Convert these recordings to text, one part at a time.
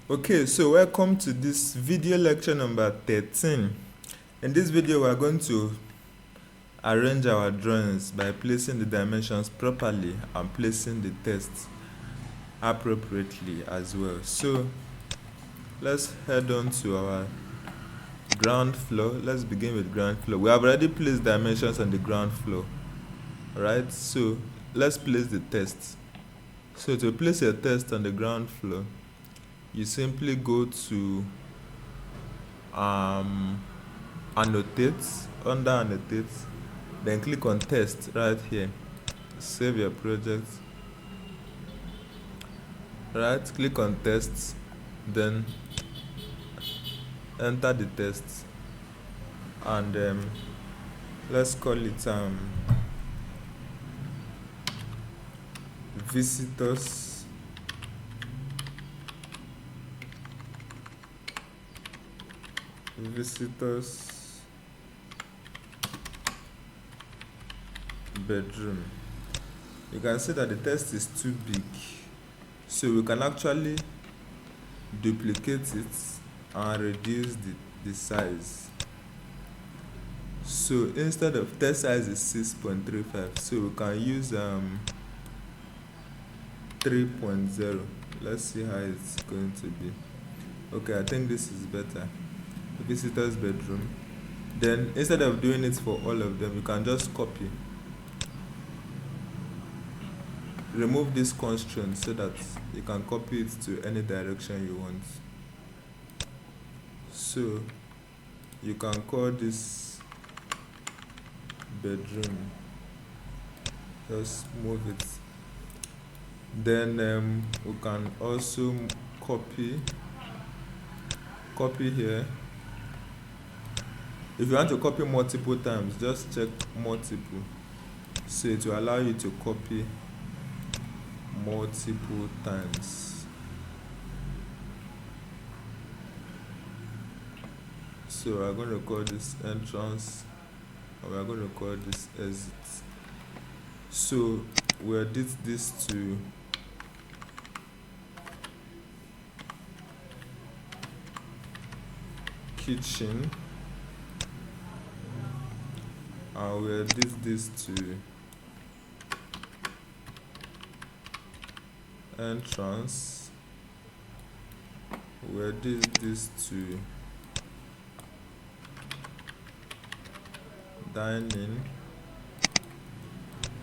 Okay, so welcome to this video lecture number 13. In this video, we are going to arrange our drawings by placing the dimensions properly and placing the tests appropriately as well. So let's head on to our ground floor. Let's begin with ground floor. We have already placed dimensions on the ground floor, right? So let's place the tests. So to place a test on the ground floor, you simply go to annotate, under annotate, then click on test right here. Save your project, right? Click on test, then enter the test, and let's call it visitors bedroom. You can see that the test is too big, so we can actually duplicate it and reduce the size. So instead of test size is 6.35, so we can use 3.0. Let's see how it's going to be. Okay, I think this is better. Visitors bedroom. Then instead of doing it for all of them, you can just copy, remove this constraint so that you can copy it to any direction you want. So you can call this bedroom, just move it. Then we can also copy here. If you want to copy multiple times, just check multiple, so it will allow you to copy multiple times. So we're going to call this entrance, and we're going to call this exit. So we edit this to kitchen, and we edit this to entrance, we edit this to dining,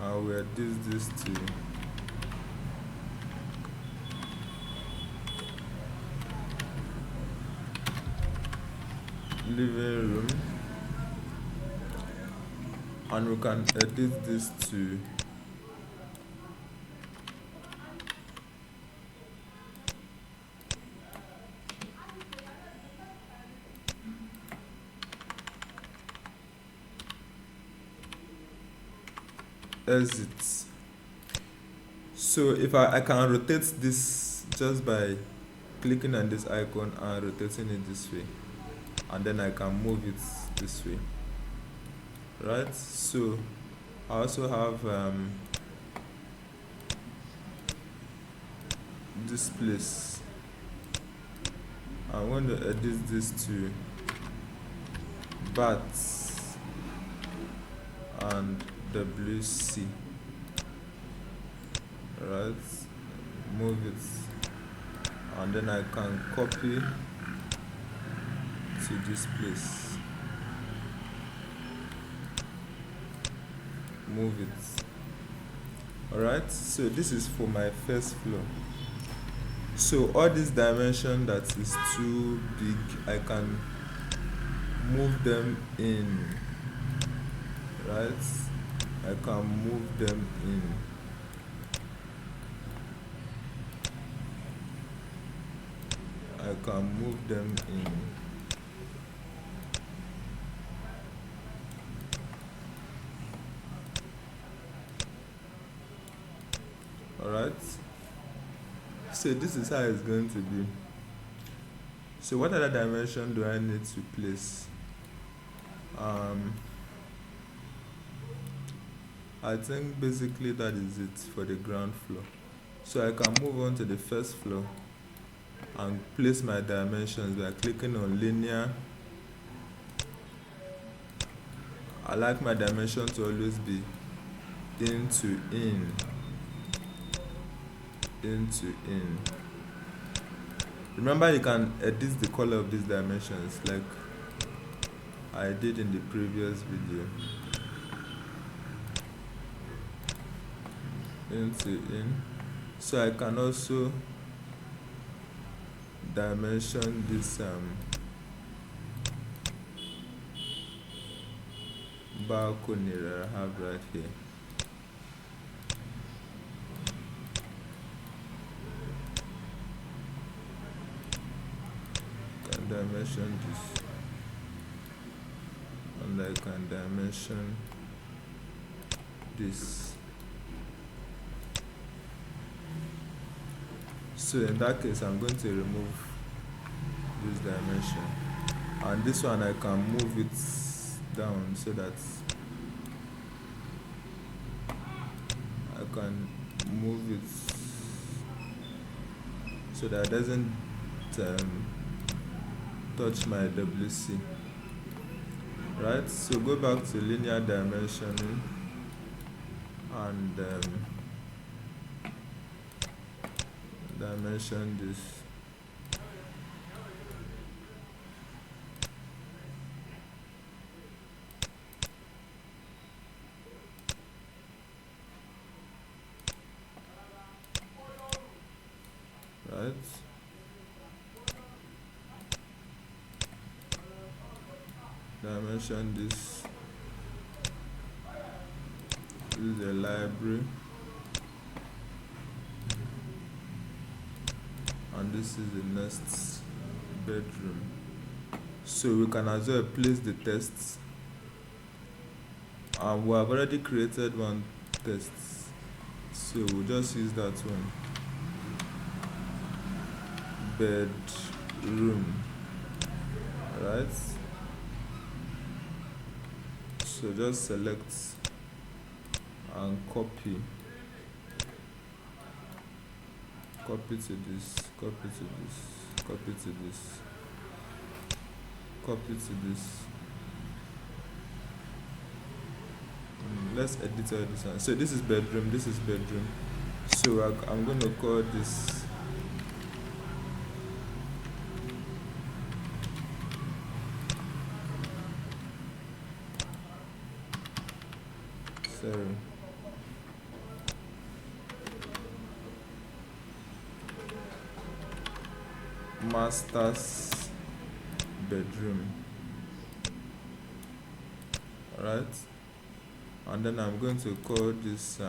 and we edit this to living room, and we can edit this to exit. So if I can rotate this just by clicking on this icon and rotating it this way, and then I can move it this way, right? So I also have this place. I want to edit this to bats and WC, right? Move it, and then I can copy to this place, move it. Alright, so this is for my first floor. So all this dimension that is too big, I can move them in, right? I can move them in. I can move them in. Alright, so this is how it's going to be. So what other dimension do I need to place? I think basically that is it for the ground floor. So I can move on to the first floor. and place my dimensions by clicking on linear. I like my dimension to always be into in. Remember, you can edit the color of these dimensions like I did in the previous video. Into in. So I can also dimension this balcony that I have right here. Can dimension this, and I can dimension this. So in that case, I'm going to remove this dimension, and this one I can move it down so that I can move it so that it doesn't touch my WC. Right, so go back to linear dimensioning and dimension this. Right, dimension this. This is a library, and this is the next bedroom. So we can as well place the tests, and we have already created one test, so we'll just use that one. Bedroom. Right, so just select and copy to this, copy to this, copy to this, copy to this. Let's edit all this one. So this is bedroom, this is bedroom. So I'm going to call this master's bedroom. Alright, and then I'm going to call this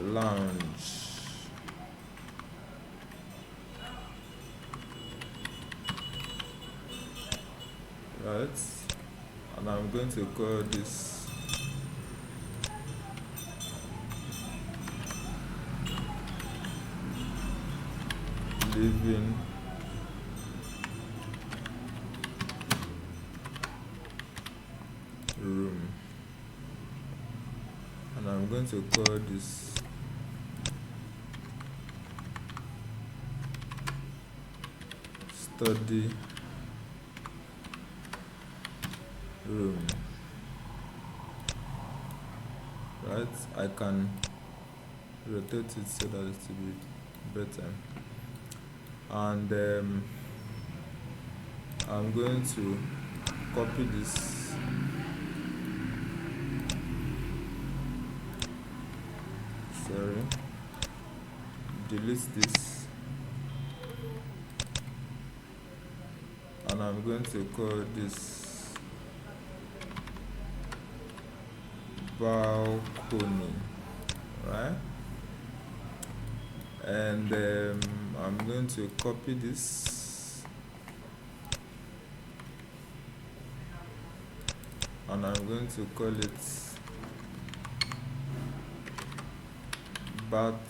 lounge. Right, and I'm going to call this living room, and I'm going to call this study room. Right, I can rotate it so that it will be better, and I'm going to copy this, delete this, and I'm going to call this balcony, right? And I'm going to copy this, and I'm going to call it BAT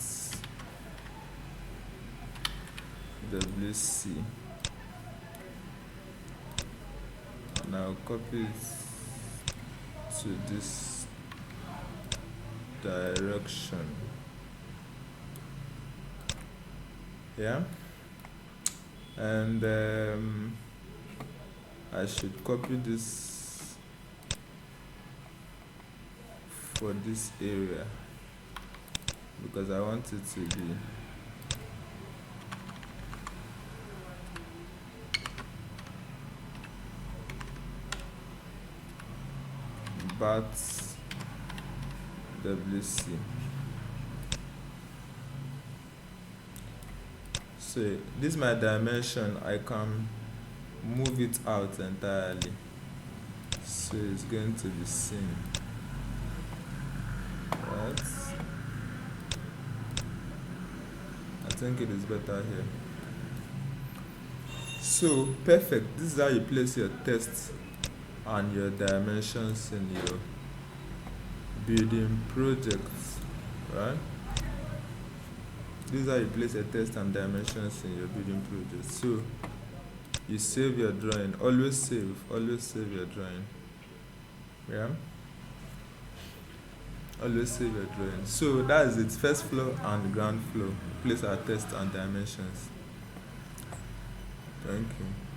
WC, and I'll copy it to this direction. Yeah, and I should copy this for this area because I want it to be BAT WC. So this is my dimension. I can move it out entirely, so it's going to be seen. Right, I think it is better here. So perfect. This is how you place your text and your dimensions in your building projects, right? This is how you place a text and dimensions in your building project. So you save your drawing. Always save your drawing. Yeah, always save your drawing. So that is it. First floor and ground floor. Place our text and dimensions. Thank you.